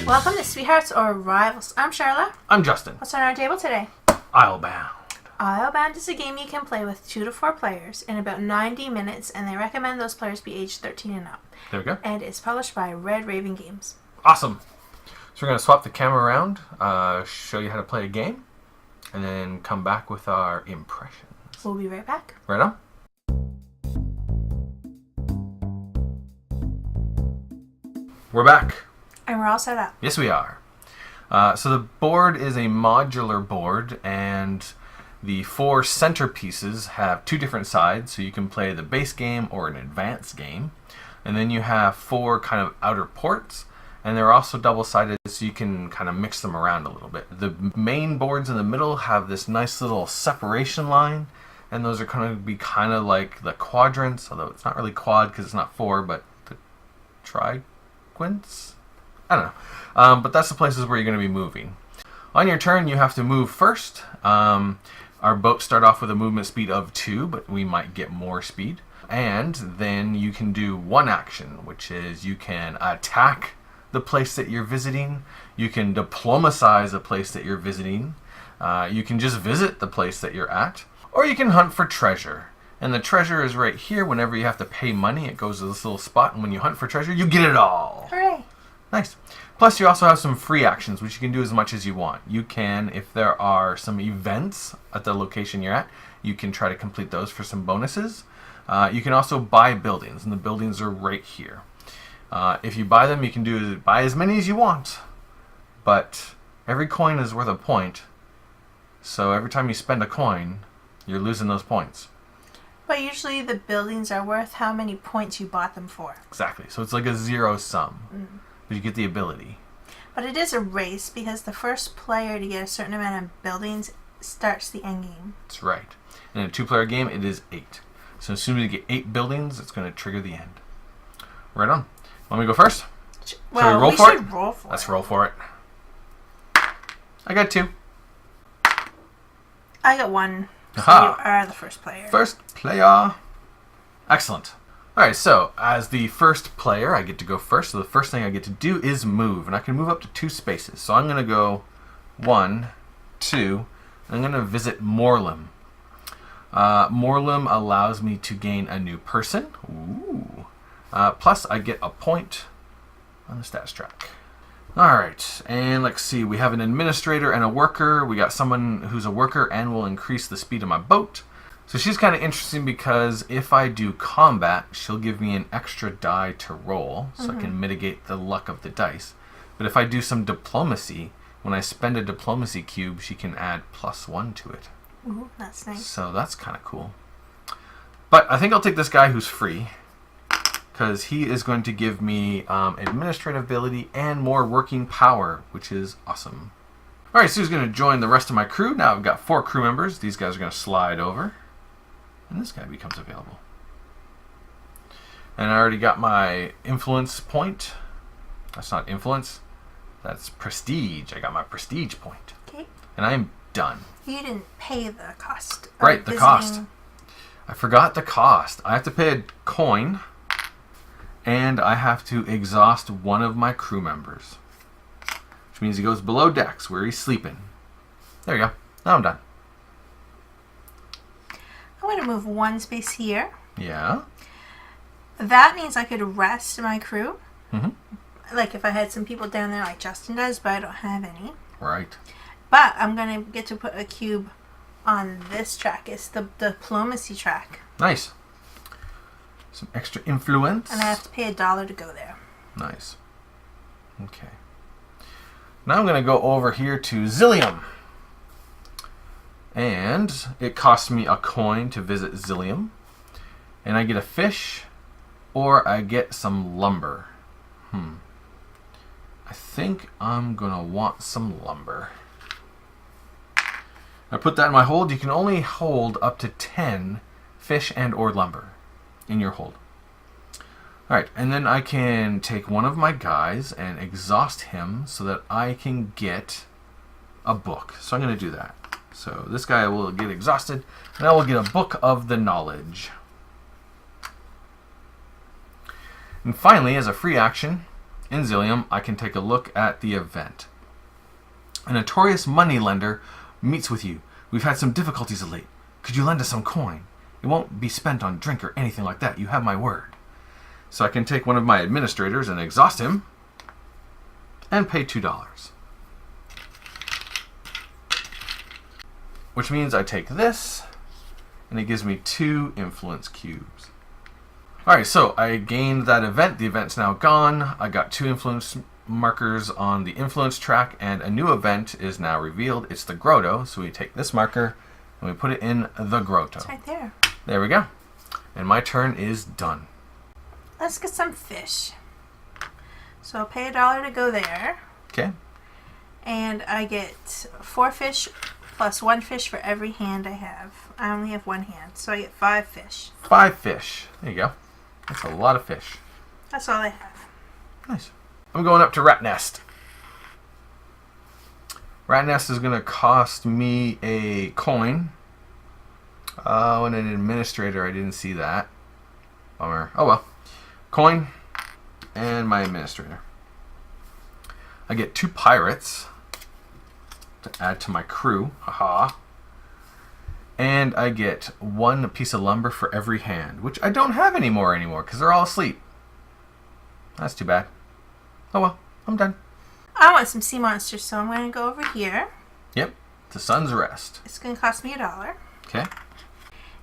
Welcome to Sweethearts or Rivals. I'm Charla. I'm Justin. What's on our table today? Islebound. Islebound is a game you can play with 2 to 4 players in about 90 minutes, and they recommend those players be aged 13 and up. There we go. And it's published by Red Raven Games. Awesome. So we're going to swap the camera around, show you how to play a game, and then come back with our impressions. We'll be right back. Right on. We're back. And we're all set up. Yes, we are. So the board is a modular board, and the 4 centerpieces have 2 different sides, so you can play the base game or an advanced game. And then you have 4 kind of outer ports, and they're also double-sided, so you can kind of mix them around a little bit. The main boards in the middle have this nice little separation line, and those are going to be kind of like the quadrants, although it's not really quad because it's not 4, but the triquints? I don't know. But that's the places where you're going to be moving. On your turn, you have to move first. Our boats start off with a movement speed of 2, but we might get more speed. And then you can do one action, which is you can attack the place that you're visiting. You can diplomatize a place that you're visiting. You can just visit the place that you're at. Or you can hunt for treasure. And the treasure is right here. Whenever you have to pay money, it goes to this little spot. And when you hunt for treasure, you get it all. Hooray! Nice. Plus, you also have some free actions, which you can do as much as you want. You can, if there are some events at the location you're at, you can try to complete those for some bonuses. You can also buy buildings, and the buildings are right here. If you buy them, you can buy as many as you want, but every coin is worth a point. So every time you spend a coin, you're losing those points. But usually the buildings are worth how many points you bought them for. Exactly. So it's like a zero sum. But you get the ability. But it is a race because the first player to get a certain amount of buildings starts the end game. That's right. In a 2-player game, it is 8. So as soon as you get 8 buildings, it's going to trigger the end. Right on. Want me to go first? Well, Shall we roll we for should it? roll for Let's it. roll for it. I got 2. I got 1. So Aha. you are the first player. First player. Excellent. Alright, so as the first player, I get to go first. So the first thing I get to do is move. And I can move up to 2 spaces. So I'm going to go 1, 2. I'm going to visit Morlem. Morlem allows me to gain a new person. Ooh. Plus, I get a point on the stats track. Alright, and let's see. We have an administrator and a worker. We got someone who's a worker and will increase the speed of my boat. So she's kind of interesting because if I do combat, she'll give me an extra die to roll, so I can mitigate the luck of the dice. But if I do some diplomacy, when I spend a diplomacy cube, she can add +1 to it. Ooh, that's nice. So that's kind of cool. But I think I'll take this guy who's free, because he is going to give me administrative ability and more working power, which is awesome. Alright, so he's going to join the rest of my crew. Now I've got 4 crew members. These guys are going to slide over. And this guy becomes available. And I already got my influence point. That's not influence. That's prestige. I got my prestige point. Okay. And I am done. You didn't pay the cost. Of Right, the visiting. cost. I forgot the cost. I have to pay a coin. And I have to exhaust one of my crew members. Which means he goes below decks where he's sleeping. There you go. Now I'm done. I'm going to move 1 space here. Yeah. That means I could rest my crew. Mm-hmm. Like if I had some people down there like Justin does, but I don't have any. Right. But I'm going to get to put a cube on this track. It's the diplomacy track. Nice. Some extra influence. And I have to pay $1 to go there. Nice. Okay. Now I'm going to go over here to Zillium. And it costs me a coin to visit Zillium. And I get a fish or I get some lumber. I think I'm going to want some lumber. I put that in my hold. You can only hold up to 10 fish and or lumber in your hold. Alright, and then I can take one of my guys and exhaust him so that I can get a book. So I'm going to do that. So this guy will get exhausted, and I will get a Book of the Knowledge. And finally, as a free action, in Zillium, I can take a look at the event. A notorious moneylender meets with you. We've had some difficulties of late. Could you lend us some coin? It won't be spent on drink or anything like that. You have my word. So I can take one of my administrators and exhaust him and pay $2. Which means I take this, and it gives me 2 influence cubes. Alright, so I gained that event. The event's now gone. I got 2 influence markers on the influence track, and a new event is now revealed. It's the Grotto. So we take this marker and we put it in the Grotto. It's right there. There we go. And my turn is done. Let's get some fish. So I'll pay $1 to go there. Okay. And I get 4 fish plus 1 fish for every hand I have. I only have 1 hand, so I get 5 fish. 5 fish. There you go. That's a lot of fish. That's all I have. Nice. I'm going up to Rat Nest. Rat Nest is going to cost me a coin. Oh, and an administrator. I didn't see that. Bummer. Oh well. Coin and my administrator. I get 2 pirates to add to my crew. Haha. And I get 1 piece of lumber for every hand, which I don't have anymore because they're all asleep. That's too bad. Oh well, I'm done. I want some sea monsters, so I'm going to go over here. Yep, the Sun's Rest. It's going to cost me $1. Okay.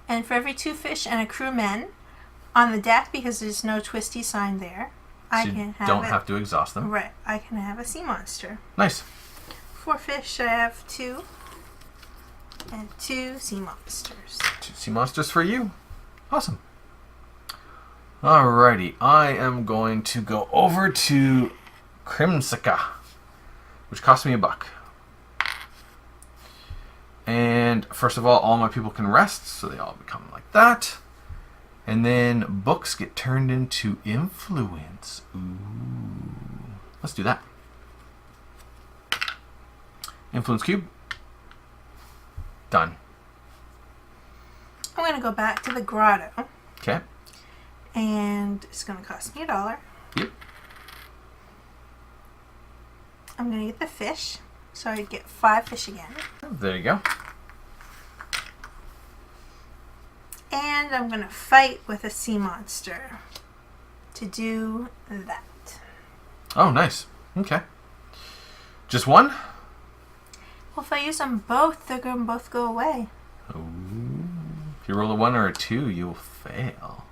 And for every 2 fish and a crewman on the deck, because there's no twisty sign there, I So can you have don't have to exhaust them. Right, I can have a sea monster. Nice. 4 fish, I have 2. And 2 sea monsters. 2 sea monsters for you. Awesome. Alrighty, I am going to go over to Crimsica, which cost me $1. And first of all my people can rest, so they all become like that. And then books get turned into influence. Ooh. Let's do that. Influence cube. Done. I'm going to go back to the Grotto. Okay. And it's going to cost me $1. Yep. I'm going to get the fish. So I get 5 fish again. There you go. And I'm going to fight with a sea monster to do that. Oh, nice. Okay. Just 1? Well, if I use them both, they're going to both go away. Ooh. If you roll a 1 or a 2, you'll fail.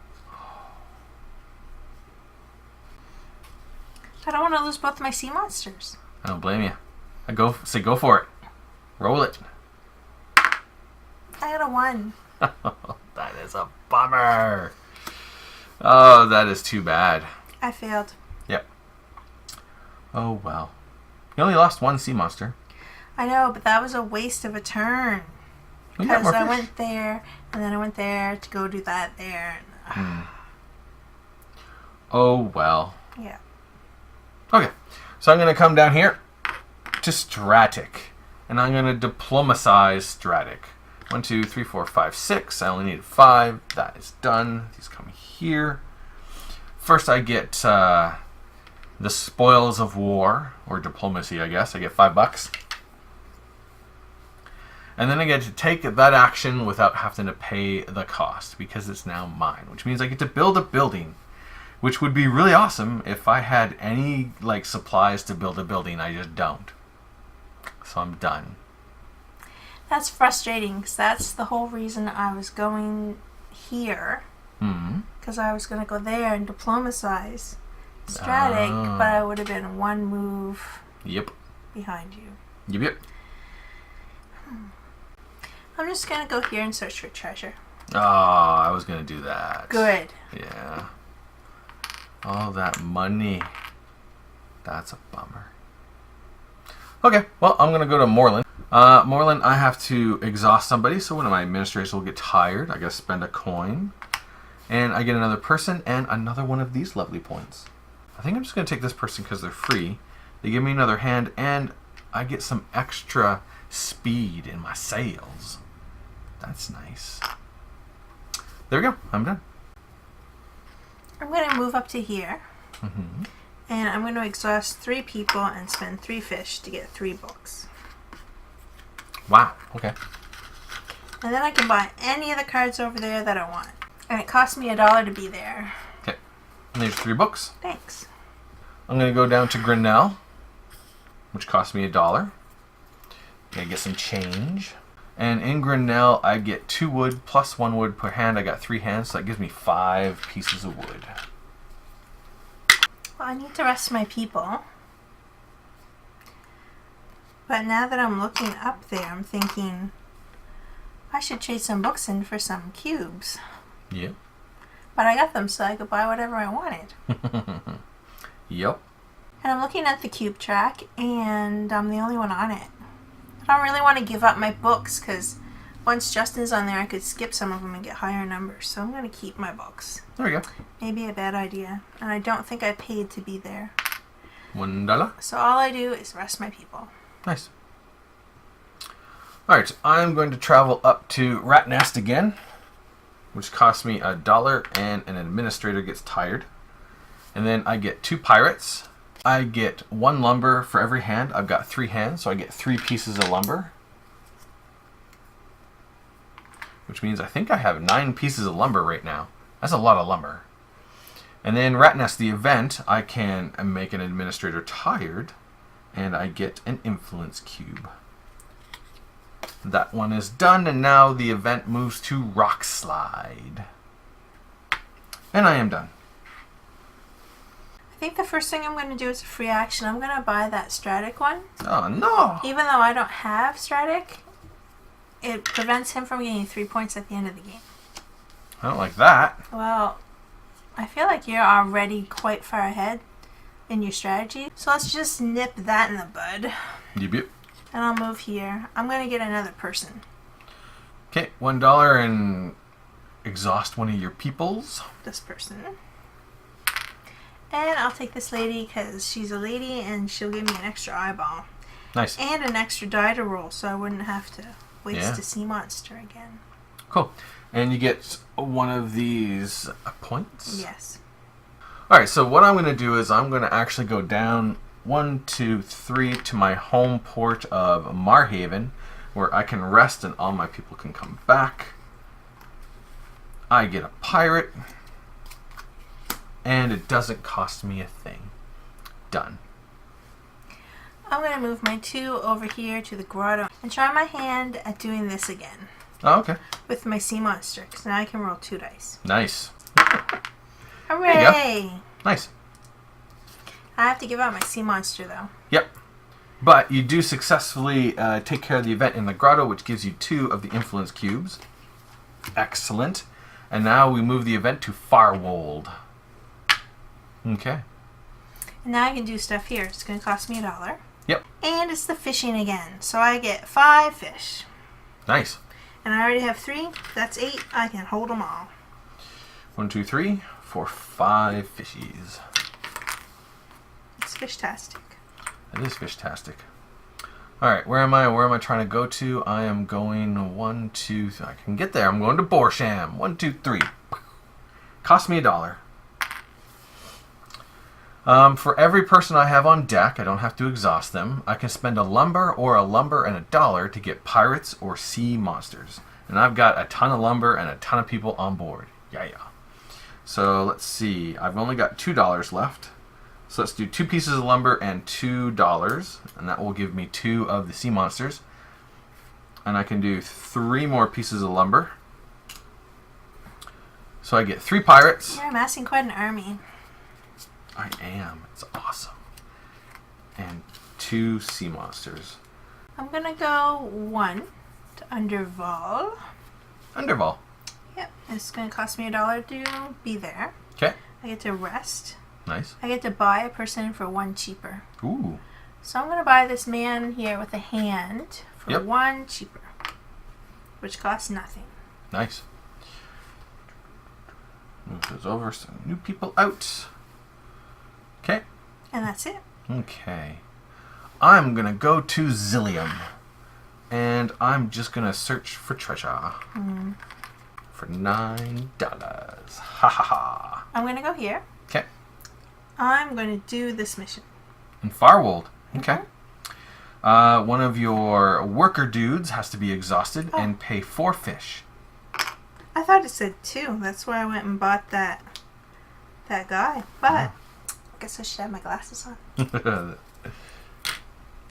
I don't want to lose both my sea monsters. I don't blame you. Go for it. Roll it. I got a 1. That is a bummer. Oh, that is too bad. I failed. Yep. Oh, well. You only lost 1 sea monster. I know, but that was a waste of a turn. We got Because more I fish. went there, and then I went there to go do that there. Oh, well. Yeah. Okay. So I'm going to come down here to Stratic. And I'm going to diplomacize Stratic. 1, 2, 3, 4, 5, 6. I only need 5. That is done. These come here. First I get the spoils of war, or diplomacy, I guess. I get $5. And then I get to take that action without having to pay the cost, because it's now mine. Which means I get to build a building, which would be really awesome if I had any supplies to build a building. I just don't. So I'm done. That's frustrating, because that's the whole reason I was going here. Because I was going to go there and diplomacize Stratic, but I would have been 1 move behind you. Yep. I'm just going to go here and search for treasure. Oh, I was going to do that. Good. Yeah. All that money. That's a bummer. Okay, well, I'm going to go to Moreland. Moreland, I have to exhaust somebody, so one of my administrators will get tired. I got to spend a coin. And I get another person and another one of these lovely points. I think I'm just going to take this person because they're free. They give me another hand, and I get some extra speed in my sails. That's nice. There we go. I'm done. I'm going to move up to here. Mm-hmm. And I'm going to exhaust 3 people and spend 3 fish to get 3 books. Wow. Okay. And then I can buy any of the cards over there that I want. And it costs me $1 to be there. Okay. And there's 3 books. Thanks. I'm going to go down to Grinnell, which cost me $1. Gonna get some change. And in Grinnell, I get 2 wood plus 1 wood per hand. I got 3 hands, so that gives me 5 pieces of wood. Well, I need to rest my people. But now that I'm looking up there, I'm thinking I should trade some books in for some cubes. Yep. But I got them so I could buy whatever I wanted. Yep. And I'm looking at the cube track, and I'm the only one on it. I don't really want to give up my books, because once Justin's on there, I could skip some of them and get higher numbers. So I'm going to keep my books. There we go. Maybe a bad idea. And I don't think I paid to be there. $1. So all I do is rest my people. Nice. Alright, I'm going to travel up to Rat Nest again, which costs me $1, and an administrator gets tired. And then I get 2 pirates. I get 1 lumber for every hand. I've got 3 hands, so I get 3 pieces of lumber. Which means I think I have 9 pieces of lumber right now. That's a lot of lumber. And then Rat Nest, the event, I can make an administrator tired, and I get an influence cube. That one is done, and now the event moves to Rock Slide. And I am done. I think the first thing I'm going to do is a free action. I'm going to buy that Stratic one. Oh, no! Even though I don't have Stratic, it prevents him from getting 3 points at the end of the game. I don't like that. Well, I feel like you're already quite far ahead in your strategy. So let's just nip that in the bud. Yep. And I'll move here. I'm going to get another person. Okay, $1 and exhaust one of your peoples. This person. And I'll take this lady because she's a lady and she'll give me an extra eyeball. Nice. And an extra die to roll, so I wouldn't have to waste a sea monster again. Cool. And you get one of these points? Yes. Alright, so what I'm going to do is I'm going to actually go down 1, 2, 3 to my home port of Marhaven, where I can rest and all my people can come back. I get a pirate. And it doesn't cost me a thing. Done. I'm going to move my 2 over here to the Grotto and try my hand at doing this again. Oh, okay. With my sea monster, because now I can roll 2 dice. Nice. Hooray! Nice. I have to give out my sea monster, though. Yep. But you do successfully take care of the event in the Grotto, which gives you 2 of the influence cubes. Excellent. And now we move the event to Farwold. Okay. And now I can do stuff here. It's going to cost me $1. Yep. And it's the fishing again. So I get 5 fish. Nice. And I already have 3. That's 8. I can hold them all. 1, 2, 3, 4, 5 fishies. It's fish-tastic. It is fish-tastic. Alright, where am I? Where am I trying to go to? I am going 1, 2, 3. I can get there. I'm going to Borsham. 1, 2, 3. Cost me $1. For every person I have on deck, I don't have to exhaust them. I can spend a lumber and $1 to get pirates or sea monsters. And I've got a ton of lumber and a ton of people on board. Yeah. So let's see. I've only got $2 left. So let's do 2 pieces of lumber and $2. And that will give me 2 of the sea monsters. And I can do 3 more pieces of lumber. So I get 3 pirates. You're amassing quite an army. I am. It's awesome. And 2 sea monsters. I'm going to go 1 to Underval. Underval. Yep. It's going to cost me $1 to be there. Okay. I get to rest. Nice. I get to buy a person for 1 cheaper. Ooh. So I'm going to buy this man here with a hand for 1 cheaper. Which costs nothing. Nice. Move those over. Some new people out. Okay. And that's it. Okay. I'm going to go to Zillium. And I'm just going to search for treasure. For $9. Ha ha ha. I'm going to go here. Okay. I'm going to do this mission. In Farwold. Okay. One of your worker dudes has to be exhausted and pay 4 fish. I thought it said 2. That's why I went and bought that guy. But I guess I should have my glasses on.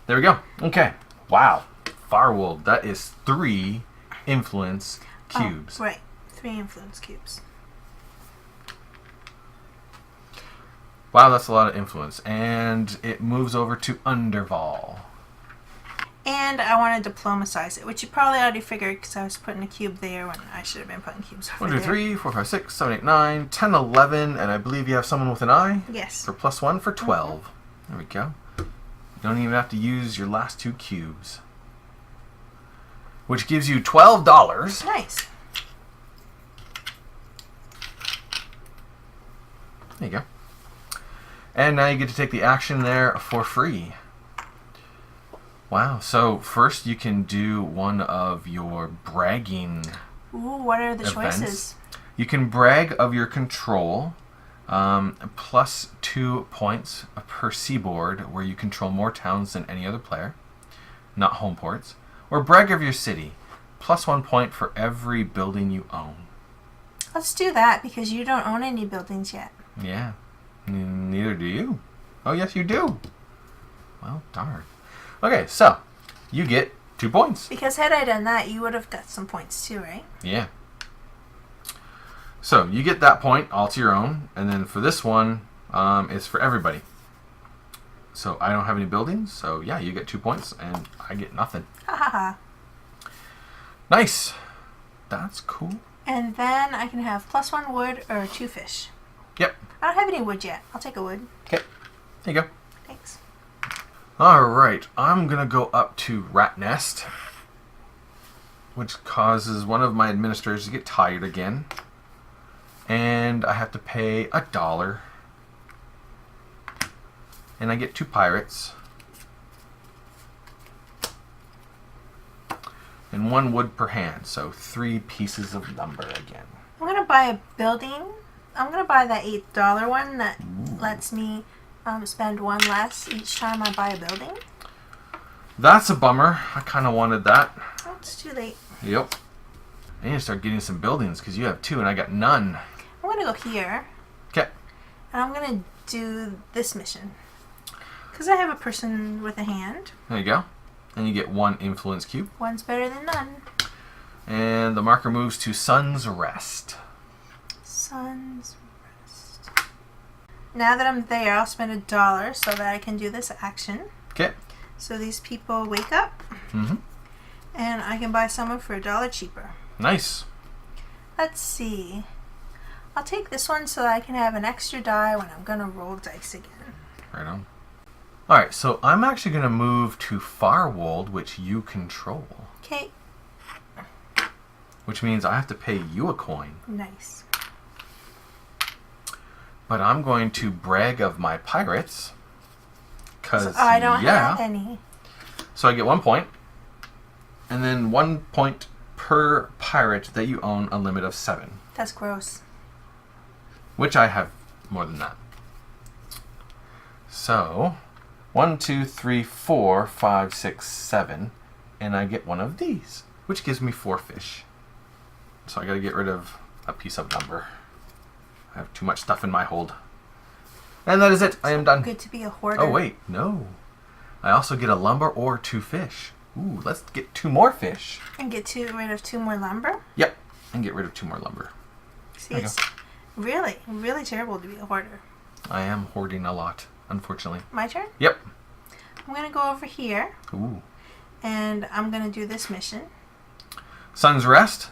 There we go. Okay. Wow. Farwold. That is 3 influence cubes. Oh, right. 3 influence cubes. Wow, that's a lot of influence. And it moves over to Underval. And I want to diplomatize it, which you probably already figured because I was putting a cube there when I should have been putting cubes over 1, 2, there. 3, 4, 5, 6, 7, 8, 9, 10, 11, and I believe you have someone with an eye? Yes. For +1 for 12. There we go. You don't even have to use your last 2 cubes. Which gives you $12. Nice. There you go. And now you get to take the action there for free. Wow. So first you can do one of your bragging Ooh, what are the events. choices? You can brag of your control, +2 points per seaboard, where you control more towns than any other player, not home ports. Or brag of your city, +1 point for every building you own. Let's do that because you don't own any buildings yet. Yeah. Neither do you. Oh, yes, you do. Well, darn. Okay, so you get 2 points. Because had I done that, you would have got some points too, right? Yeah. So you get that point all to your own, and then for this one, it's for everybody. So I don't have any buildings, so yeah, you get 2 points, and I get nothing. Ha ha ha. Nice. That's cool. And then I can have +1 wood or 2 fish. Yep. I don't have any wood yet. I'll take a wood. Okay. There you go. Thanks. All right. I'm going to go up to Rat Nest, which causes one of my administrators to get tired again. And I have to pay $1. And I get 2 pirates. And 1 wood per hand, so 3 pieces of lumber again. I'm going to buy a building. I'm going to buy that $8 one that lets me spend 1 less each time I buy a building. That's a bummer. I kind of wanted that. Oh, it's too late. Yep. I need to start getting some buildings because you have 2 and I got none. I'm going to go here. Okay. And I'm going to do this mission. Because I have a person with a hand. There you go. And you get 1 influence cube. One's better than none. And the marker moves to Sun's Rest. Sun's Rest. Now that I'm there, I'll spend $1 so that I can do this action. Okay. So these people wake up. Mm-hmm. And I can buy someone for $1 cheaper. Nice. Let's see. I'll take this one so that I can have an extra die when I'm going to roll dice again. Right on. Alright, so I'm actually going to move to Farwold, which you control. Okay. Which means I have to pay you a coin. Nice. But I'm going to brag of my pirates. Because, I don't have any. So I get 1 point. And then 1 point per pirate that you own, a limit of 7. That's gross. Which I have more than that. So, 1, 2, 3, 4, 5, 6, 7. And I get 1 of these, which gives me 4 fish. So I gotta get rid of a piece of lumber. I have too much stuff in my hold. And that is it. I am done. Good to be a hoarder. Oh, wait. No. I also get a lumber or 2 fish. Ooh, let's get 2 more fish. And get rid of 2 more lumber? Yep. And get rid of 2 more lumber. See, it's really, really terrible to be a hoarder. I am hoarding a lot, unfortunately. My turn? Yep. I'm going to go over here. Ooh. And I'm going to do this mission. Sun's Rest.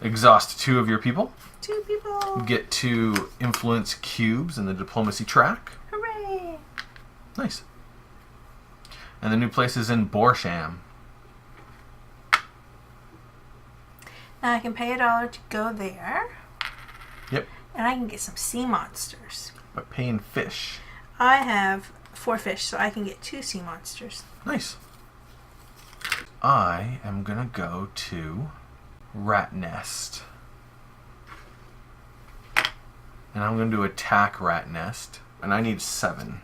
Exhaust 2 of your people. 2 people. Get 2 influence cubes in the diplomacy track. Hooray. Nice. And the new place is in Borsham. Now I can pay $1 to go there. Yep. And I can get some sea monsters. By paying fish. I have 4 fish, so I can get 2 sea monsters. Nice. I am going to go to Rat Nest. And I'm going to attack Rat Nest. And I need 7.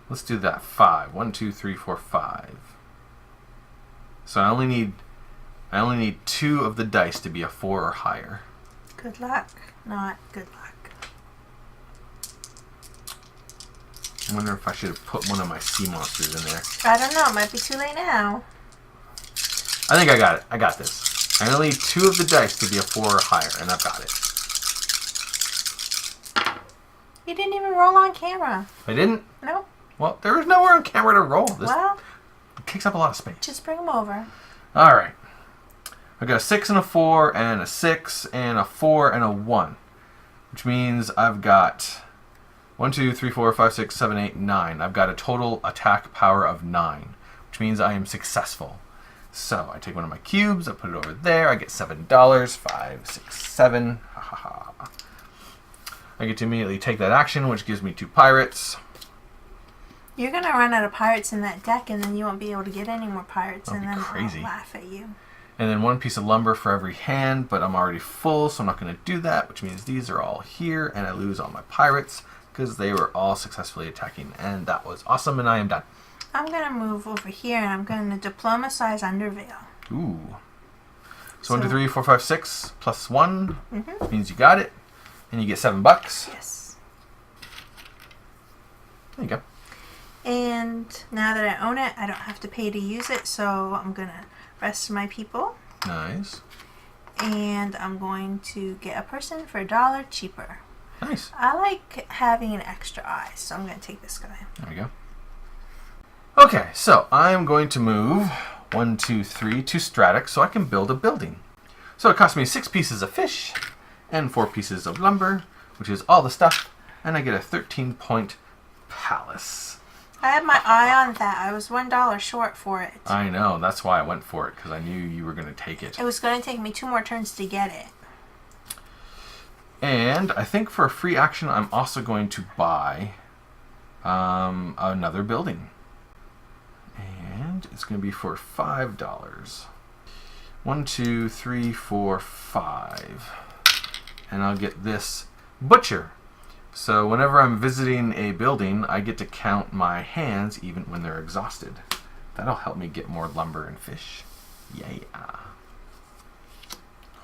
Let's do that. 5. 1, 2, 3, 4, 5. So I only need 2 of the dice to be a 4 or higher. Good luck. Not good luck. I wonder if I should have put one of my sea monsters in there. I don't know. It might be too late now. I think I got it. I got this. I only need 2 of the dice to be a 4 or higher, and I've got it. You didn't even roll on camera. I didn't? No. Well, there is nowhere on camera to roll. This takes up a lot of space. Just bring them over. All right. I got a 6 and a 4 and a 6 and a 4 and a 1, which means I've got 1, 2, 3, 4, 5, 6, 7, 8, 9. I've got a total attack power of 9, which means I am successful. So I take one of my cubes, I put it over there, I get $7. 5, 6, 7. Ha ha ha. I get to immediately take that action, which gives me 2 pirates. You're gonna run out of pirates in that deck, and then you won't be able to get any more pirates, That'd and be then crazy. I'll laugh at you. And then 1 piece of lumber for every hand, but I'm already full, so I'm not going to do that, which means these are all here, and I lose all my pirates because they were all successfully attacking, and that was awesome, and I am done. I'm gonna move over here, and I'm gonna diplomacize Underveil. Ooh. So 1, 2, 3, 4, 5, 6 plus 1 means you got it, and you get $7. Yes. There you go. And now that I own it, I don't have to pay to use it, so I'm gonna rest my people. Nice. And I'm going to get a person for $1 cheaper. Nice. I like having an extra eye, so I'm going to take this guy. There we go. Okay, so I'm going to move 1, 2, 3 to Stratic so I can build a building. So it cost me 6 pieces of fish and 4 pieces of lumber, which is all the stuff, and I get a 13-point palace. I had my eye on that. I was $1 short for it. I know, that's why I went for it, because I knew you were going to take it. It was going to take me 2 more turns to get it. And I think for a free action, I'm also going to buy another building. And it's going to be for $5. 1, 2, 3, 4, 5. And I'll get this butcher. So whenever I'm visiting a building, I get to count my hands even when they're exhausted. That'll help me get more lumber and fish. Yeah.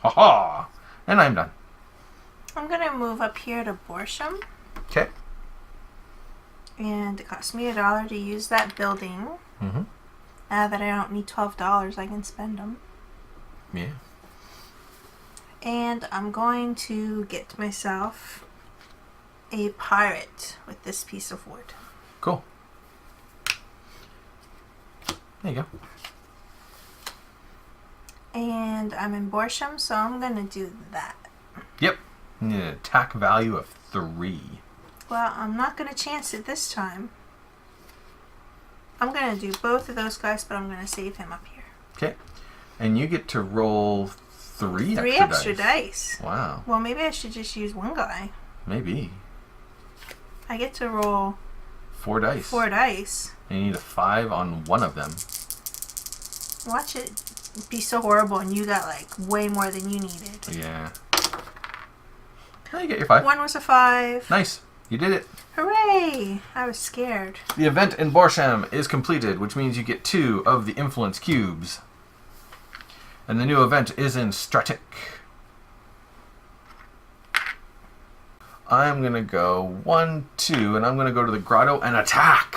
Ha ha! And I'm done. I'm going to move up here to Borsham. Okay. And it cost me $1 to use that building. Mm-hmm. Now that I don't need $12, I can spend them. Yeah. And I'm going to get myself a pirate with this piece of wood. Cool. There you go. And I'm in Borsham, so I'm going to do that. Yep. You need an attack value of 3. Well, I'm not going to chance it this time. I'm going to do both of those guys, but I'm going to save him up here. Okay. And you get to roll 3 extra dice. Wow. Well, maybe I should just use one guy. Maybe. I get to roll 4 dice. 4 dice. And you need a 5 on one of them. Watch it be so horrible, and you got like way more than you needed. Yeah. Now you get your 5. One was a 5. Nice. You did it. Hooray! I was scared. The event in Borsham is completed, which means you get 2 of the influence cubes. And the new event is in Stratic. I'm going to go 1, 2, and I'm going to go to the grotto and attack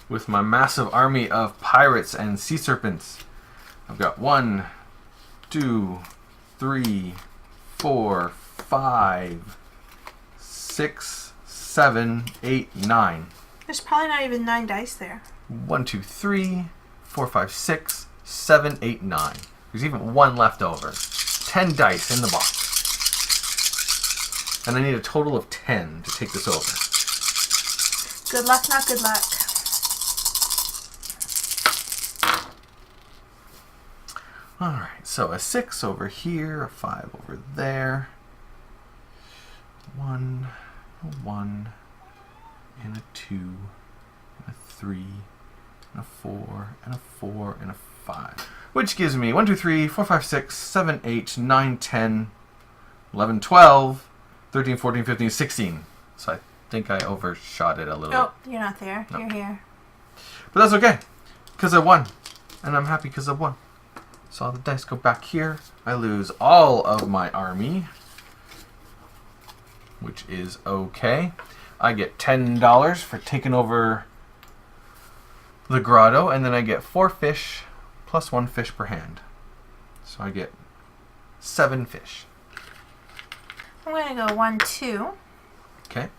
with my massive army of pirates and sea serpents. I've got 1, 2, 3, 4, 5, 6, 7, 8, 9. There's probably not even 9 dice there. 1, 2, 3, 4, 5, 6, 7, 8, 9. There's even 1 left over. 10 dice in the box. And I need a total of 10 to take this over. Good luck, not good luck. Alright, so a 6 over here, a 5 over there. 1, a 1, and a 2, and a 3, and a 4, and a 4, and a 5. Which gives me 1, 2, 3, 4, 5, 6, 7, 8, 9, 10, 11, 12, 13, 14, 15, 16. So I think I overshot it a little bit. Oh, you're not there. No. You're here. But that's okay, because I won. And I'm happy because I won. So all the dice go back here. I lose all of my army, which is okay. I get $10 for taking over the grotto, and then I get 4 fish plus 1 fish per hand. So I get 7 fish. I'm going to go 1, 2. Okay.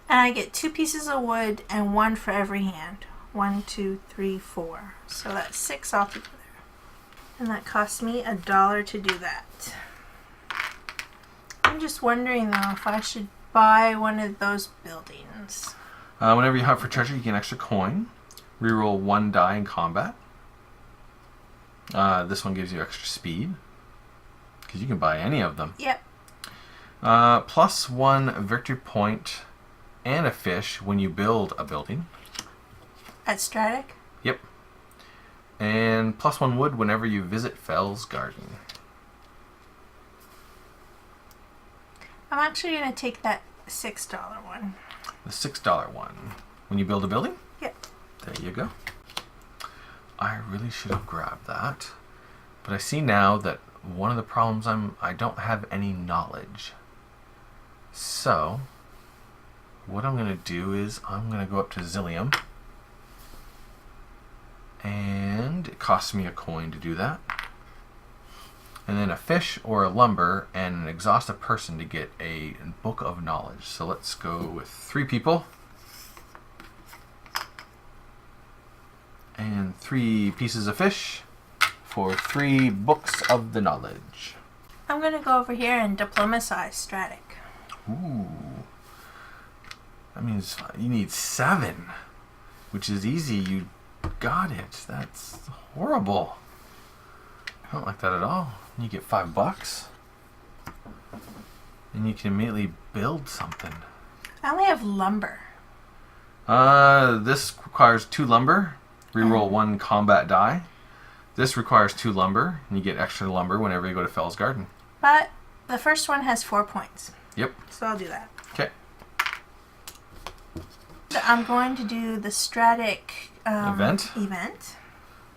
And I get 2 pieces of wood and 1 for every hand. 1, 2, 3, 4. So that's 6 altogether. And that cost me $1 to do that. I'm just wondering though if I should buy one of those buildings. Whenever you hunt for treasure, you get an extra coin. Reroll 1 die in combat. This one gives you extra speed, because you can buy any of them. Yep. Plus 1 victory point and a fish when you build a building. At Stratic? Yep. And plus 1 wood whenever you visit Fell's Garden. I'm actually going to take that $6 one. The $6 one. When you build a building? Yep. There you go. I really should have grabbed that. But I see now that one of the problems I don't have any knowledge. So, what I'm going to do is I'm going to go up to Zillium. And it costs me a coin to do that. And then a fish or a lumber and an exhaust a person to get a book of knowledge. So let's go with 3 people. And 3 pieces of fish for 3 books of the knowledge. I'm going to go over here and diplomatize Stratic. Ooh. That means you need 7, which is easy. You got it. That's horrible. I don't like that at all. You get $5. And you can immediately build something. I only have lumber. This requires 2 lumber. Reroll 1 combat die. This requires 2 lumber, and you get extra lumber whenever you go to Fell's Garden. But the first one has 4 points. Yep. So I'll do that. Okay. So I'm going to do the Stratic event.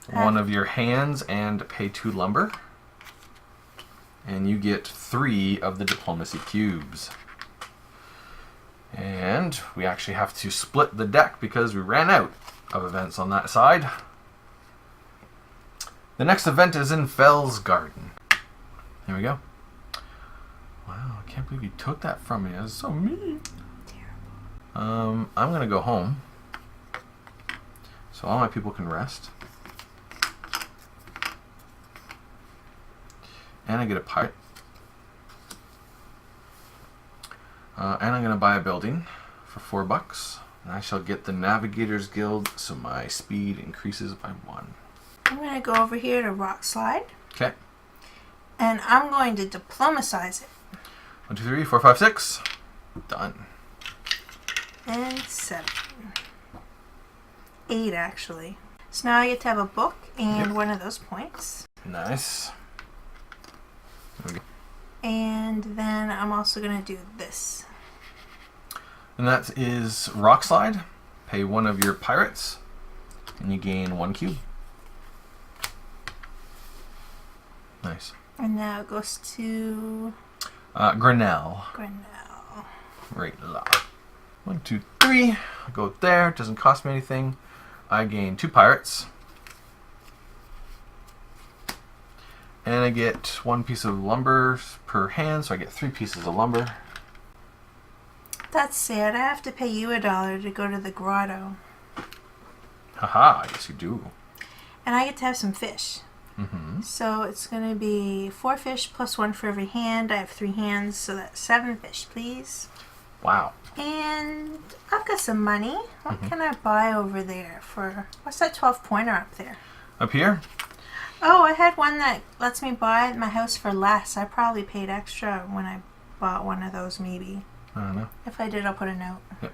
One of your hands and pay 2 lumber. And you get 3 of the diplomacy cubes. And we actually have to split the deck because we ran out of events on that side. The next event is in Fell's Garden. Here we go. Wow, I can't believe you took that from me. That's so mean. Terrible. I'm going to go home. So all my people can rest. And I get a pirate. And I'm going to buy a building for $4. And I shall get the Navigator's Guild, so my speed increases by 1. I'm going to go over here to Rock Slide. Okay. And I'm going to diplomatize it. 1, 2, 3, 4, 5, 6. Done. And 7. 8, actually. So now I get to have a book and one of those points. Nice. And then I'm also going to do this. And that is Rock Slide. Pay 1 of your pirates, and you gain 1 cube. Nice. And now it goes to Grinnell. Right là. 1, 2, 3. I go there. It doesn't cost me anything. I gain 2 pirates. And I get 1 piece of lumber per hand, so I get 3 pieces of lumber. That's sad. I have to pay you $1 to go to the grotto. Haha, yes you do. And I get to have some fish. Mm-hmm. So it's going to be 4 fish plus 1 for every hand. I have 3 hands, so that's 7 fish, please. Wow. And I've got some money. What can I buy over there for... What's that 12-pointer up there? Up here? Oh, I had one that lets me buy my house for less. I probably paid extra when I bought one of those, maybe. I don't know. If I did, I'll put a note. Yep.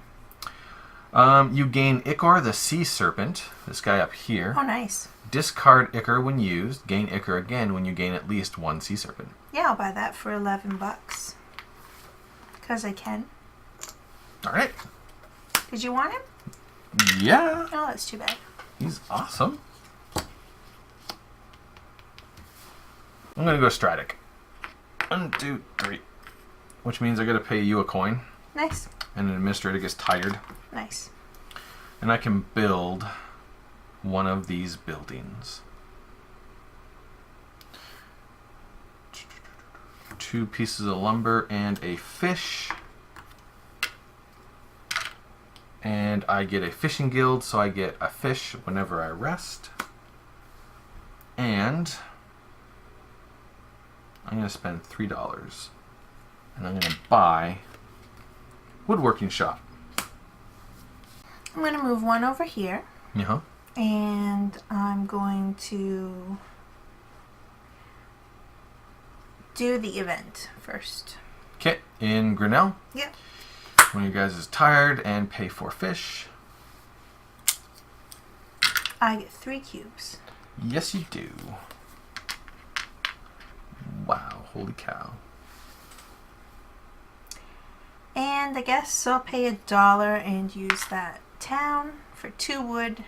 You gain Ichor the Sea Serpent, this guy up here. Oh, nice. Discard Ichor when used. Gain Ichor again when you gain at least one Sea Serpent. Yeah, I'll buy that for $11. Because I can. Alright. Did you want him? Yeah. Oh, that's too bad. He's awesome. I'm going to go Stratic. 1, 2, 3. Which means I got to pay you a coin. Nice. And an administrator gets tired. Nice. And I can build one of these buildings. 2 pieces of lumber and a fish. And I get a fishing guild, so I get a fish whenever I rest. And I'm going to spend $3. And I'm going to buy woodworking shop. I'm going to move one over here. Uh-huh. And I'm going to do the event first. Okay, in Grinnell. Yep. One of you guys is tired and pay for fish. I get 3 cubes. Yes, you do. Wow, holy cow. And I guess I'll pay $1 and use that town for 2 wood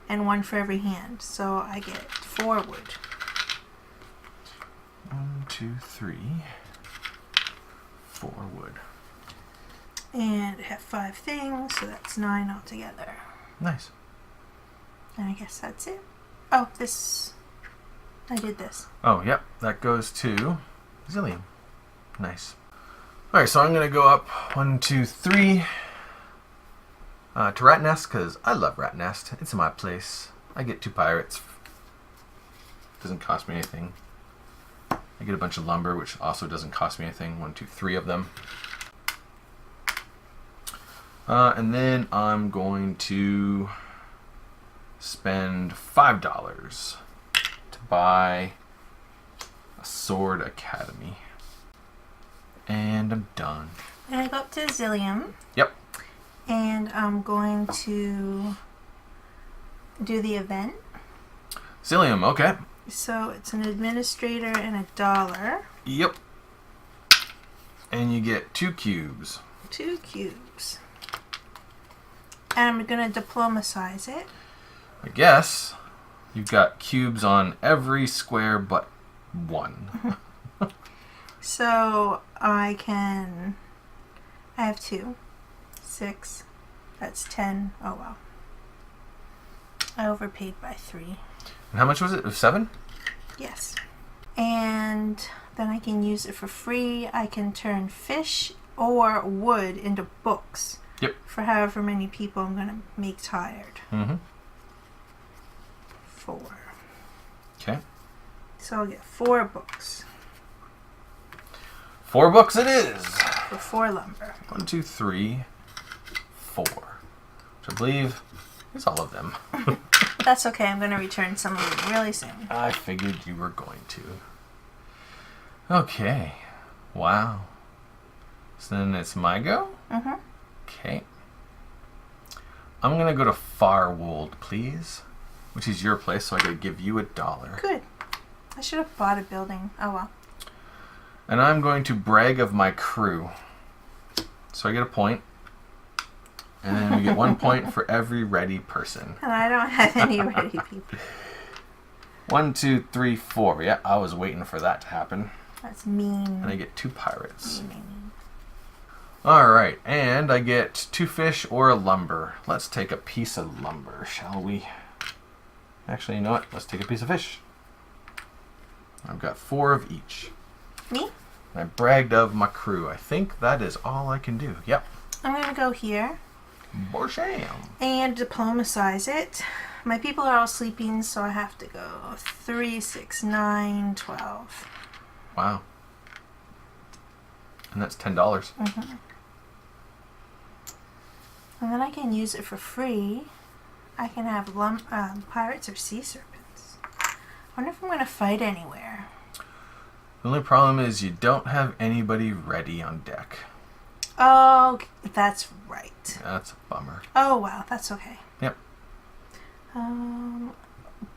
and 1 for every hand. So I get 4 wood. 1, 2, 3. 4 wood. And I have 5 things, so that's 9 altogether. Nice. And I guess that's it. Oh, this... I did this. Oh, yep. That goes to Zillion. Nice. Alright, so I'm going to go up 1, 2, 3 to Rat Nest, because I love Rat Nest. It's my place. I get 2 pirates. Doesn't cost me anything. I get a bunch of lumber, which also doesn't cost me anything. 1, 2, 3 of them. And then I'm going to spend $5 to buy a Sword Academy. And I'm done. And I go up to Zillium. Yep. And I'm going to do the event. Zillium, okay. So it's an administrator and $1. Yep. And you get 2 cubes. 2 cubes. And I'm going to diplomatize it. I guess you've got cubes on every square but 1. So I have 2. 6. That's 10. Oh wow. I overpaid by 3. And how much was it? 7? Yes. And then I can use it for free. I can turn fish or wood into books. Yep. For however many people I'm going to make tired. Mm-hmm. 4. Okay. So I'll get 4 books. 4 books it is. For 4 lumber. 1, 2, 3, 4. Which I believe is all of them. That's okay. I'm going to return some of them really soon. I figured you were going to. Okay. Wow. So then it's my go? Mm-hmm. Okay. I'm going to go to Farwold, please. Which is your place, so I gotta give you $1. Good. I should have bought a building. Oh well. And I'm going to brag of my crew. So I get a point. And then we get 1 point for every ready person. And I don't have any ready people. 1, 2, 3, 4. Yeah, I was waiting for that to happen. That's mean. And I get 2 pirates. Mean. Alright, and I get 2 fish or a lumber. Let's take a piece of lumber, shall we? Actually, you know what? Let's take a piece of fish. I've got 4 of each. Me? I bragged of my crew. I think that is all I can do. Yep. I'm going to go here. Borsham. And diplomatize it. My people are all sleeping, so I have to go 3, 6, 9, 12. Wow. And that's $10. Mm-hmm. And then I can use it for free. I can have pirates or sea serpents. I wonder if I'm going to fight anywhere. The only problem is you don't have anybody ready on deck. Oh, that's right. That's a bummer. Oh, wow. That's okay. Yep.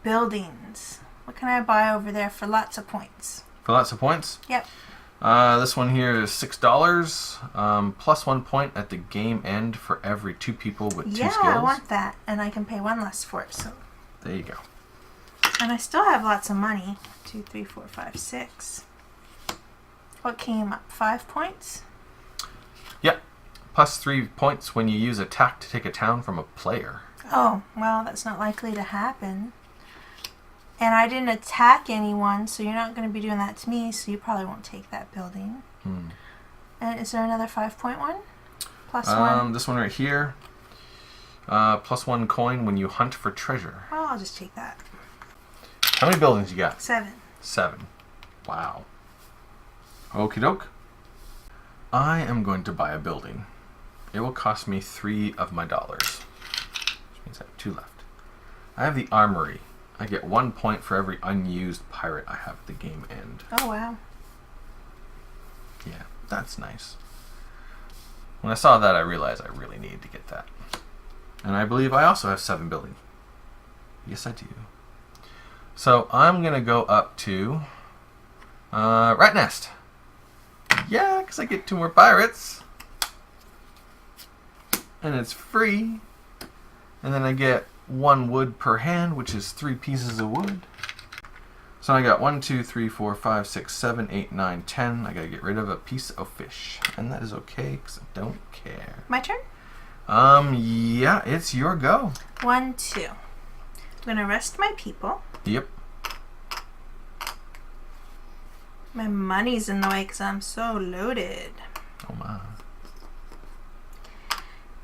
Buildings. What can I buy over there for lots of points? For lots of points? Yep. This one here is $6. Plus 1 point at the game end for every 2 people with 2 skills. Yeah, I want that. And I can pay 1 less for it. So. There you go. And I still have lots of money. 2, 3, 4, 5, 6. What came up? 5 points? Yep. Plus 3 points when you use attack to take a town from a player. Oh, well, that's not likely to happen. And I didn't attack anyone, so you're not going to be doing that to me, so you probably won't take that building. And is there another 5-point one? Plus 1? This one right here. Plus 1 coin when you hunt for treasure. Oh, I'll just take that. How many buildings you got? 7. 7. Wow. Okie doke. I am going to buy a building. It will cost me 3 of my dollars. Which means I have 2 left. I have the armory. I get 1 point for every unused pirate I have at the game end. Oh, wow. Yeah, that's nice. When I saw that, I realized I really needed to get that. And I believe I also have 7 buildings. Yes, I do. So I'm going to go up to Rat Nest. Yeah, because I get 2 more pirates. And it's free. And then I get 1 wood per hand, which is 3 pieces of wood. So I got 1, 2, 3, 4, 5, 6, 7, 8, 9, 10. I gotta get rid of a piece of fish. And that is okay, because I don't care. My turn? Yeah, it's your go. 1, 2. I'm going to rest my people. Yep. My money's in the way because I'm so loaded. Oh my.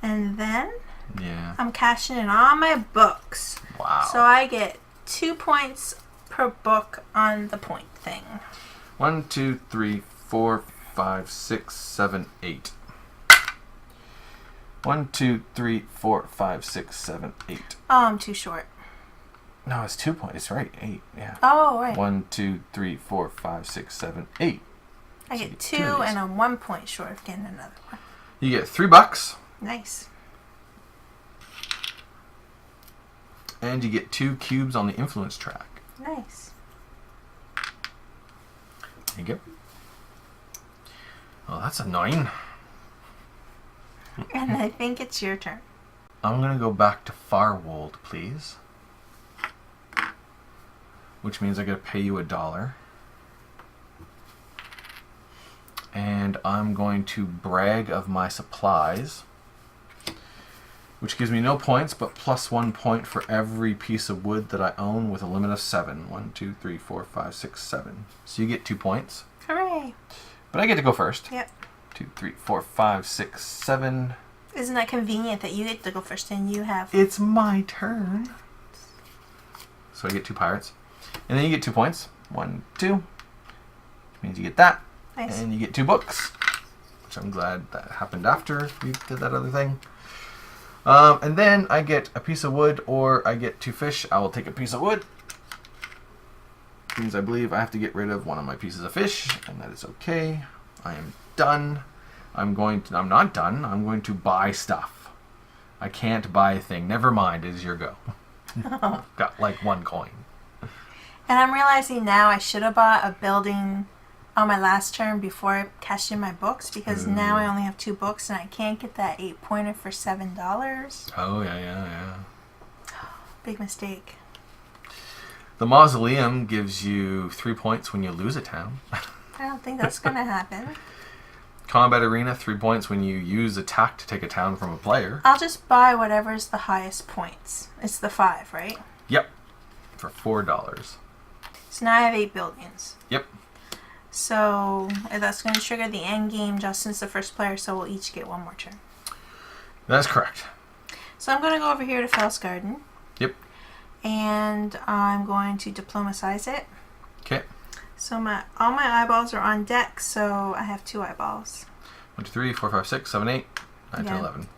And then Yeah. I'm cashing in all my books. Wow. So I get 2 points per book on the point thing. 1, 2, 3, 4, 5, 6, 7, 8. 1, 2, 3, 4, 5, 6, 7, 8. Oh, I'm too short. No, it's 2 points. It's right. 8. Yeah. Oh, right. 1, 2, 3, 4, 5, 6, 7, 8. I So get you 2 of these. and I'm 1 point short of getting another one. You get $3. Nice. And you get 2 cubes on the influence track. Nice. There you go. Oh, that's annoying. And I think it's your turn. I'm going to go back to Farwold, please. Which means I got to pay you $1. And I'm going to brag of my supplies, which gives me no points, but plus 1 point for every piece of wood that I own with a limit of 7. 1, 2, 3, 4, 5, 6, 7. So you get 2 points. Hooray. But I get to go first. Yep. 2, 3, 4, 5, 6, 7. Isn't that convenient that you get to go first and you have... It's my turn. So I get 2 pirates. And then you get 2 points. 1, 2. Means you get that. Nice. And you get 2 books. Which I'm glad that happened after you did that other thing. And then I get a piece of wood or I get 2 fish. I will take a piece of wood. Means I believe I have to get rid of one of my pieces of fish. And that is okay. I am done. I'm not done. I'm going to buy stuff. I can't buy a thing. Never mind. It is your go. Got like 1 coin. And I'm realizing now I should have bought a building on my last turn before I cashed in my books because now I only have 2 books and I can't get that 8-pointer for $7. Oh, yeah. Big mistake. The mausoleum gives you 3 points when you lose a town. I don't think that's going to happen. Combat arena, 3 points when you use attack to take a town from a player. I'll just buy whatever's the highest points. It's the 5, right? Yep. For $4. So now I have 8 buildings. Yep. So that's going to trigger the end game. Justin's the first player, so we'll each get 1 more turn. That's correct. So I'm going to go over here to Fell's Garden. Yep. And I'm going to diplomatize it. Okay. So all my eyeballs are on deck, so I have 2 eyeballs. 1, 2, 3, 4, 5, 6, 7, 8, 9, 10, Yeah. 11.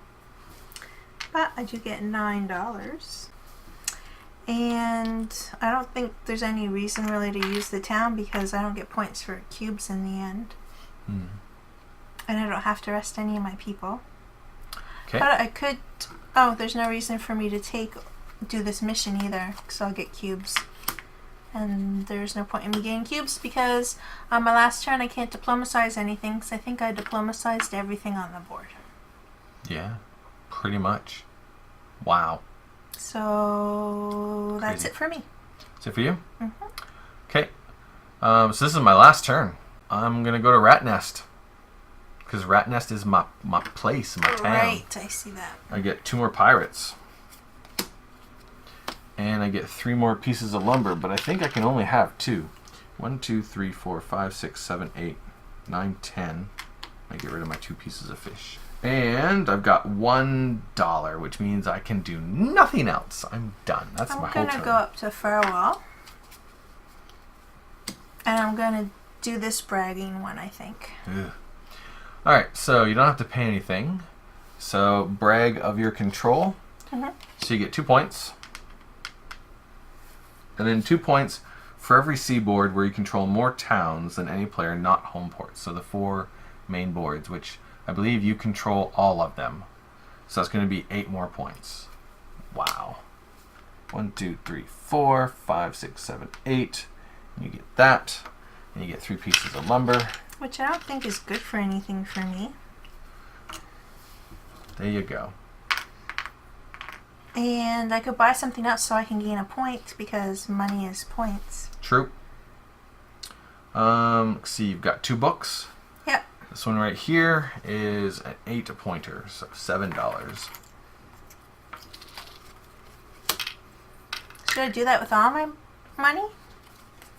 But I do get $9. And I don't think there's any reason really to use the town because I don't get points for cubes in the end. And I don't have to rest any of my people. Okay. But I could... Oh, there's no reason for me to do this mission either, because I'll get cubes. And there's no point in me getting cubes because on my last turn I can't diplomatize anything because I think I diplomatized everything on the board. Yeah, pretty much. Wow. So that's Crazy. it for me. That's it for you? Mm-hmm. Okay. So this is my last turn. I'm going to go to Rat Nest. Because Rat Nest is my place, my town. Right, I see that. I get 2 more pirates. And I get 3 more pieces of lumber, but I think I can only have 2. 1, 2, 3, 4, 5, 6, 7, 8, 9, 10. I get rid of my 2 pieces of fish. And I've got $1, which means I can do nothing else. I'm done. That's my whole turn. I'm going to go up to Farewell. And I'm going to do this bragging one, I think. Ugh. Alright, so you don't have to pay anything. So brag of your control. Mm-hmm. So you get 2 points. And then 2 points for every seaboard where you control more towns than any player not home ports. So the 4 main boards, which I believe you control all of them. So that's going to be 8 more points. Wow. 1, 2, 3, 4, 5, 6, 7, 8. And you get that. And you get 3 pieces of lumber. Which I don't think is good for anything for me. There you go. And I could buy something else so I can gain a point because money is points. True. Let's see, you've got 2 books. Yep. This one right here is an 8-pointer, so $7. Should I do that with all my money?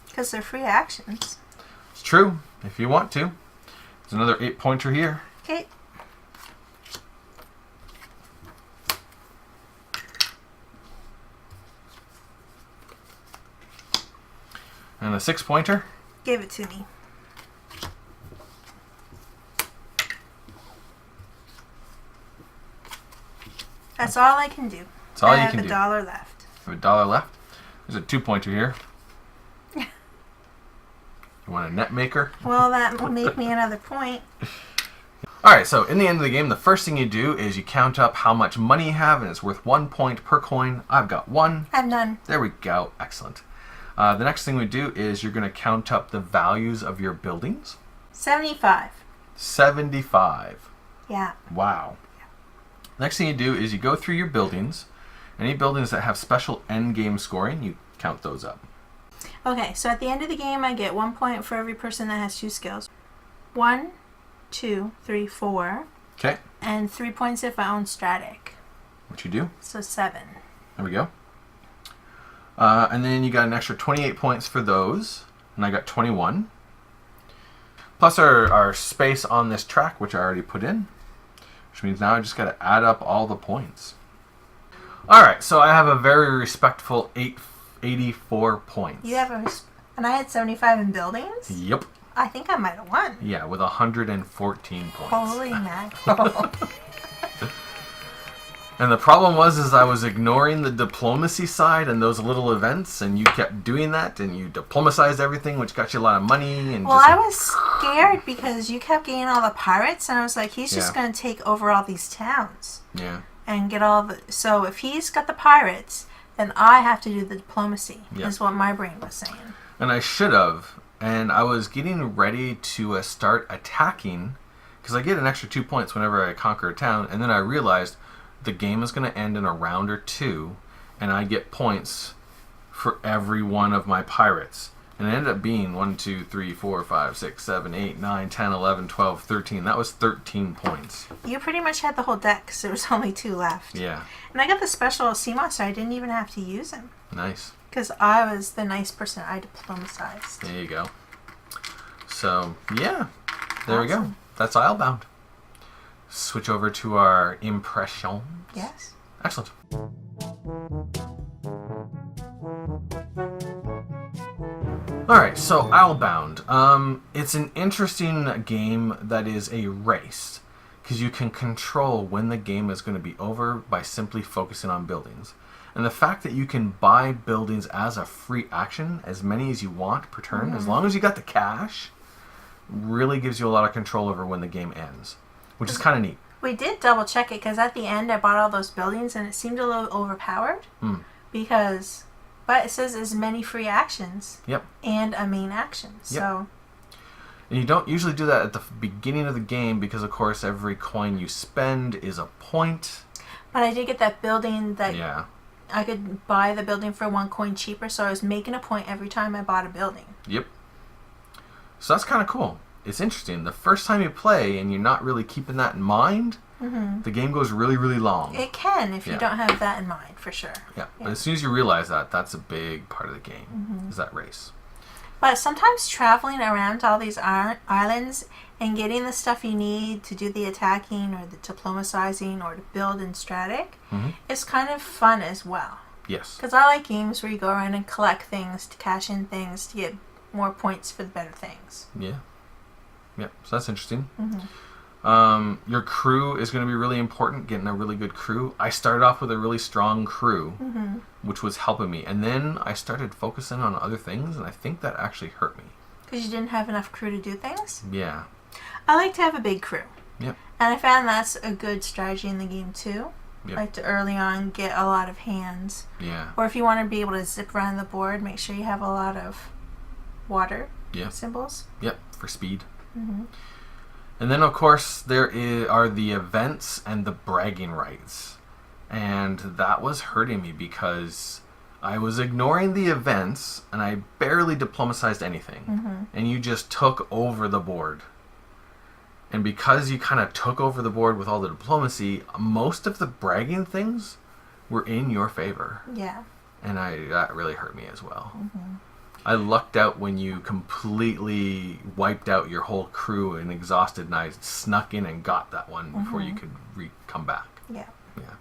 Because they're free actions. It's true, if you want to. There's another 8-pointer here. Okay. And a 6-pointer. Give it to me. That's all I can do. That's all I you have can a do. dollar left. You have $1 left. There's a 2-pointer here. You want a net maker? Well, that will make me another point. Alright, so in the end of the game, the first thing you do is you count up how much money you have, and it's worth 1 point per coin. I've got 1. I have none. There we go. Excellent. The next thing we do is you're going to count up the values of your buildings. 75. 75. Yeah. Wow. Next thing you do is you go through your buildings. Any buildings that have special end game scoring, you count those up. Okay, so at the end of the game, I get 1 point for every person that has 2 skills. 1, 2, 3, 4. Okay. And 3 points if I own Stratic. What you do? So 7. There we go. And then you got an extra 28 points for those. And I got 21. Plus our space on this track, which I already put in. Which means now I just got to add up all the points. Alright, so I have a very respectful 84 points. You have and I had 75 in buildings? Yep. I think I might have won. Yeah, with 114 points. Holy mackerel. And the problem was I was ignoring the diplomacy side and those little events, and you kept doing that, and you diplomatized everything, which got you a lot of money. And well, I was scared because you kept getting all the pirates, and I was like, he's just going to take over all these towns. Yeah. And get all the... So if he's got the pirates, then I have to do the diplomacy, is what my brain was saying. And I should have. And I was getting ready to start attacking, because I get an extra 2 points whenever I conquer a town, and then I realized the game is going to end in a round or 2, and I get points for every one of my pirates. And it ended up being 1, 2, 3, 4, 5, 6, 7, 8, 9, 10, 11, 12, 13. That was 13 points. You pretty much had the whole deck because there was only 2 left. Yeah. And I got the special sea monster. I didn't even have to use him. Nice. Because I was the nice person. I diplomatized. There you go. So, yeah. There we go. That's Islebound. Switch over to our impressions. Yes. Excellent. Alright, so Islebound. It's an interesting game that is a race, because you can control when the game is going to be over by simply focusing on buildings. And the fact that you can buy buildings as a free action, as many as you want per turn, as long as you got the cash, really gives you a lot of control over when the game ends, which is kind of neat. We did double check it because at the end I bought all those buildings and it seemed a little overpowered but it says as many free actions and a main action. So and you don't usually do that at the beginning of the game because of course every coin you spend is a point. But I did get that building that I could buy the building for 1 coin cheaper, so I was making a point every time I bought a building. Yep. So that's kind of cool. It's interesting. The first time you play and you're not really keeping that in mind, the game goes really, really long. It can if you don't have that in mind, for sure. Yeah. But as soon as you realize that, that's a big part of the game, is that race. But sometimes traveling around all these islands and getting the stuff you need to do the attacking or the diplomatizing or to build in strategic is kind of fun as well. Yes. Because I like games where you go around and collect things, to cash in things, to get more points for the better things. Yeah. Yeah, so that's interesting. Your crew is going to be really important, getting a really good crew. I started off with a really strong crew, which was helping me. And then I started focusing on other things, and I think that actually hurt me. Because you didn't have enough crew to do things? Yeah. I like to have a big crew. Yep. And I found that's a good strategy in the game, too. Yep. Like to early on get a lot of hands. Yeah. Or if you want to be able to zip around the board, make sure you have a lot of water symbols. Yep, for speed. And then, of course, there are the events and the bragging rights. And that was hurting me because I was ignoring the events and I barely diplomatized anything. And you just took over the board. And because you kind of took over the board with all the diplomacy, most of the bragging things were in your favor. Yeah. And that really hurt me as well. I lucked out when you completely wiped out your whole crew and exhausted, and I snuck in and got that one before you could come back. Yeah. Yeah.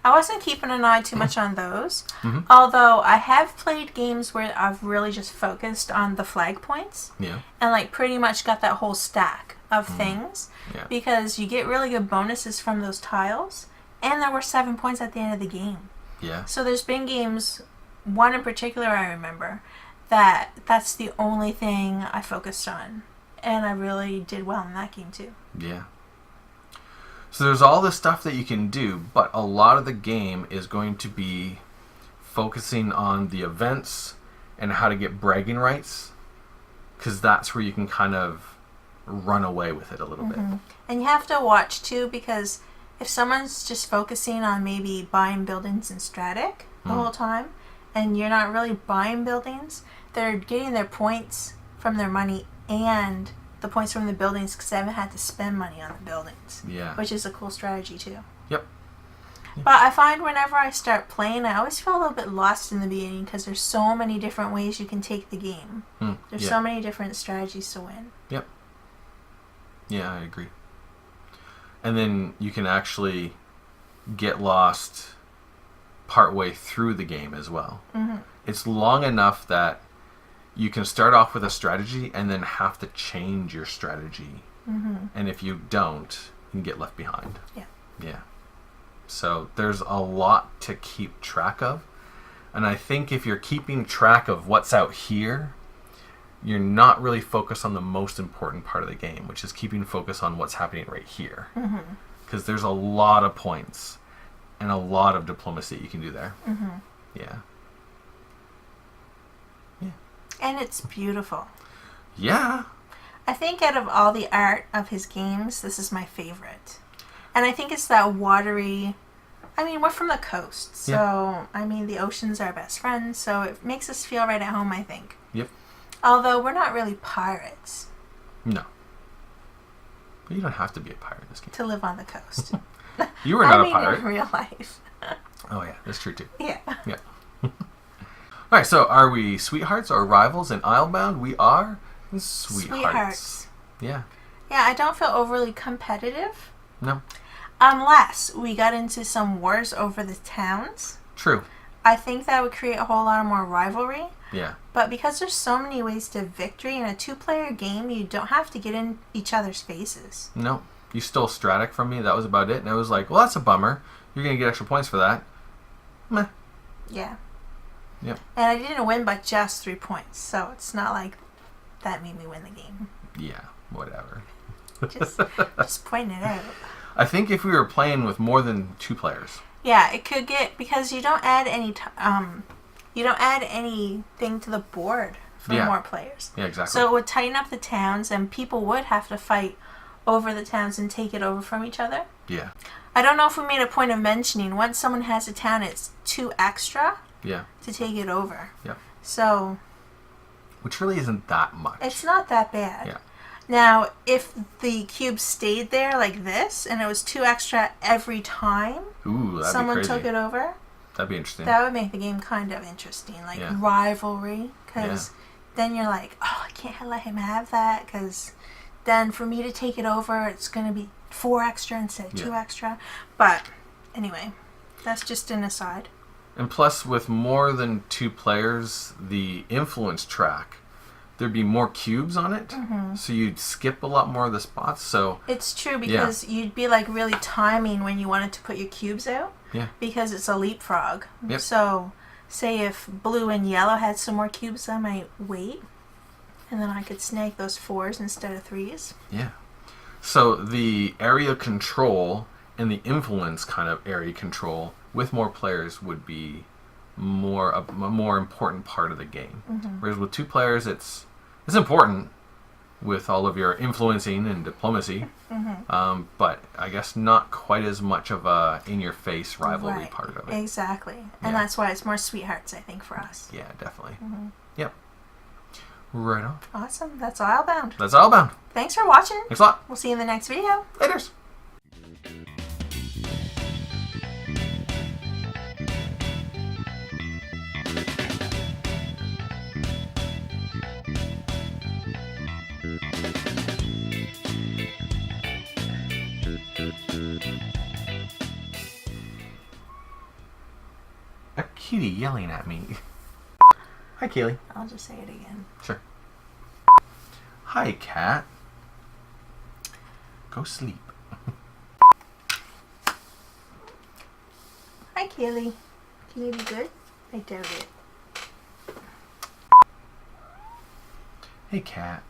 I wasn't keeping an eye too much on those, although I have played games where I've really just focused on the flag points. Yeah. And like pretty much got that whole stack of things because you get really good bonuses from those tiles, and there were 7 points at the end of the game. Yeah. So there's been games, one in particular I remember, that's the only thing I focused on. And I really did well in that game too. Yeah. So there's all this stuff that you can do, but a lot of the game is going to be focusing on the events and how to get bragging rights, because that's where you can kind of run away with it a little bit. And you have to watch too, because if someone's just focusing on maybe buying buildings in Stratic the whole time, and you're not really buying buildings, they're getting their points from their money and the points from the buildings because they haven't had to spend money on the buildings. Yeah. Which is a cool strategy too. Yep. But I find whenever I start playing, I always feel a little bit lost in the beginning because there's so many different ways you can take the game. There's so many different strategies to win. Yep. Yeah, I agree. And then you can actually get lost partway through the game as well. It's long enough that you can start off with a strategy and then have to change your strategy. And if you don't, you can get left behind. Yeah. So there's a lot to keep track of. And I think if you're keeping track of what's out here, you're not really focused on the most important part of the game, which is keeping focus on what's happening right here. Because there's a lot of points and a lot of diplomacy you can do there. Yeah. And it's beautiful. Yeah. I think out of all the art of his games, this is my favorite. And I think it's that watery... I mean, we're from the coast, so, I mean, the ocean's our best friend, so it makes us feel right at home, I think. Yep. Although, we're not really pirates. No. But you don't have to be a pirate in this game. To live on the coast. You were not a pirate. In real life. Oh, yeah, that's true, too. Yeah. Yeah. All right, so are we sweethearts or rivals in Islebound? We are sweethearts. Yeah. Yeah, I don't feel overly competitive. No. Unless we got into some wars over the towns. True. I think that would create a whole lot more rivalry. Yeah. But because there's so many ways to victory in a 2-player game, you don't have to get in each other's faces. No. You stole Stratic from me. That was about it. And I was like, well, that's a bummer. You're going to get extra points for that. Meh. Yeah. Yep. And I didn't win by just 3 points, so it's not like that made me win the game. Yeah, whatever. Just pointing it out. I think if we were playing with more than 2 players. Yeah, it could get, because you don't add any you don't add anything to the board for more players. Yeah, exactly. So it would tighten up the towns, and people would have to fight over the towns and take it over from each other. Yeah. I don't know if we made a point of mentioning, once someone has a town, it's 2 extra to take it over. Yeah. So... which really isn't that much. It's not that bad. Yeah. Now, if the cube stayed there like this, and it was 2 extra every time someone took it over, that'd be interesting. that would make the game kind of interesting, like rivalry, because then you're like, oh, I can't let him have that, because then for me to take it over, it's going to be 4 extra instead of 2 extra. But anyway, that's just an aside. And plus, with more than 2 players, the influence track, there'd be more cubes on it, so you'd skip a lot more of the spots. So it's true, because you'd be like really timing when you wanted to put your cubes out. Yeah. Because it's a leapfrog. Yep. So, say if blue and yellow had some more cubes, I might wait, and then I could snag those 4s instead of 3s. Yeah. So the area control and the influence kind of area control with more players would be a more important part of the game. Whereas with 2 players, it's important with all of your influencing and diplomacy, but I guess not quite as much of a in-your-face rivalry part of it. Exactly. And that's why it's more sweethearts, I think, for us. Yeah, definitely. Yep. Right on. Awesome. That's Islebound. That's Islebound. Thanks for watching. Thanks a lot. We'll see you in the next video. Laters. A kitty yelling at me. Hi, Kaylee. I'll just say it again. Sure. Hi, cat. Go sleep. Hi, Kaylee. Can you be good? I doubt it. Hey, cat.